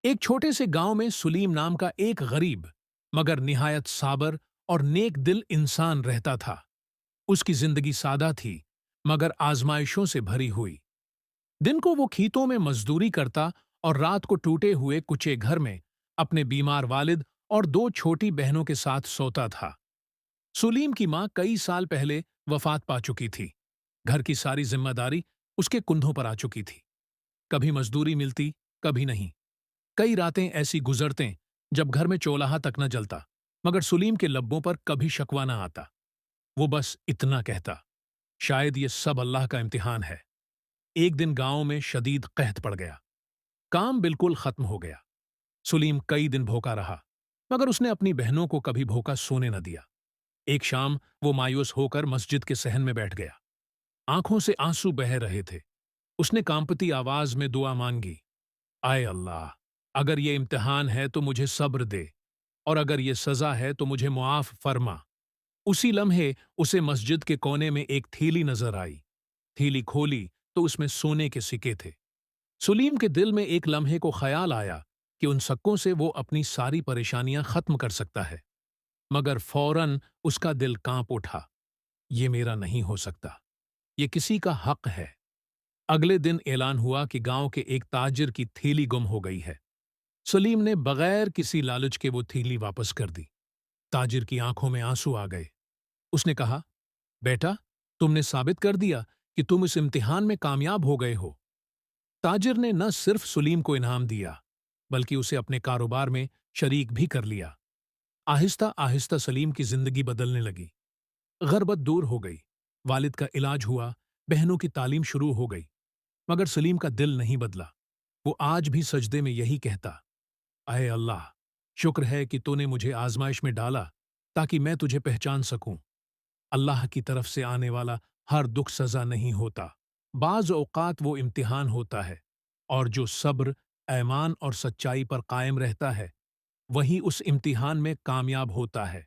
ایک چھوٹے سے گاؤں میں سلیم نام کا ایک غریب مگر نہایت صابر اور نیک دل انسان رہتا تھا۔ اس کی زندگی سادہ تھی مگر آزمائشوں سے بھری ہوئی۔ دن کو وہ کھیتوں میں مزدوری کرتا اور رات کو ٹوٹے ہوئے کچے گھر میں اپنے بیمار والد اور دو چھوٹی بہنوں کے ساتھ سوتا تھا۔ سلیم کی ماں کئی سال پہلے وفات پا چکی تھی۔ گھر کی ساری ذمہ داری اس کے کندھوں پر آ چکی تھی۔ کبھی مزدوری ملتی، کبھی نہیں۔ کئی راتیں ایسی گزرتیں جب گھر میں چولہا تک نہ جلتا، مگر سلیم کے لبوں پر کبھی شکوہ نہ آتا۔ وہ بس اتنا کہتا، شاید یہ سب اللہ کا امتحان ہے۔ ایک دن گاؤں میں شدید قحط پڑ گیا۔ کام بالکل ختم ہو گیا۔ سلیم کئی دن بھوکا رہا، مگر اس نے اپنی بہنوں کو کبھی بھوکا سونے نہ دیا۔ ایک شام وہ مایوس ہو کر مسجد کے صحن میں بیٹھ گیا۔ آنکھوں سے آنسو بہہ رہے تھے۔ اس نے کانپتی آواز میں دعا مانگی، آئے اللہ، اگر یہ امتحان ہے تو مجھے صبر دے، اور اگر یہ سزا ہے تو مجھے معاف فرما۔ اسی لمحے اسے مسجد کے کونے میں ایک تھیلی نظر آئی۔ تھیلی کھولی تو اس میں سونے کے سکے تھے۔ سلیم کے دل میں ایک لمحے کو خیال آیا کہ ان سکوں سے وہ اپنی ساری پریشانیاں ختم کر سکتا ہے، مگر فوراً اس کا دل کانپ اٹھا۔ یہ میرا نہیں ہو سکتا، یہ کسی کا حق ہے۔ اگلے دن اعلان ہوا کہ گاؤں کے ایک تاجر کی تھیلی گم ہو گئی ہے۔ سلیم نے بغیر کسی لالچ کے وہ تھیلی واپس کر دی۔ تاجر کی آنکھوں میں آنسو آ گئے۔ اس نے کہا، بیٹا، تم نے ثابت کر دیا کہ تم اس امتحان میں کامیاب ہو گئے ہو۔ تاجر نے نہ صرف سلیم کو انعام دیا بلکہ اسے اپنے کاروبار میں شریک بھی کر لیا۔ آہستہ آہستہ سلیم کی زندگی بدلنے لگی۔ غربت دور ہو گئی، والد کا علاج ہوا، بہنوں کی تعلیم شروع ہو گئی، مگر سلیم کا دل نہیں بدلا۔ وہ آج بھی سجدے میں یہی کہتا، اے اللہ، شکر ہے کہ تو نے مجھے آزمائش میں ڈالا تاکہ میں تجھے پہچان سکوں۔ اللہ کی طرف سے آنے والا ہر دکھ سزا نہیں ہوتا، بعض اوقات وہ امتحان ہوتا ہے، اور جو صبر، ایمان اور سچائی پر قائم رہتا ہے وہی اس امتحان میں کامیاب ہوتا ہے۔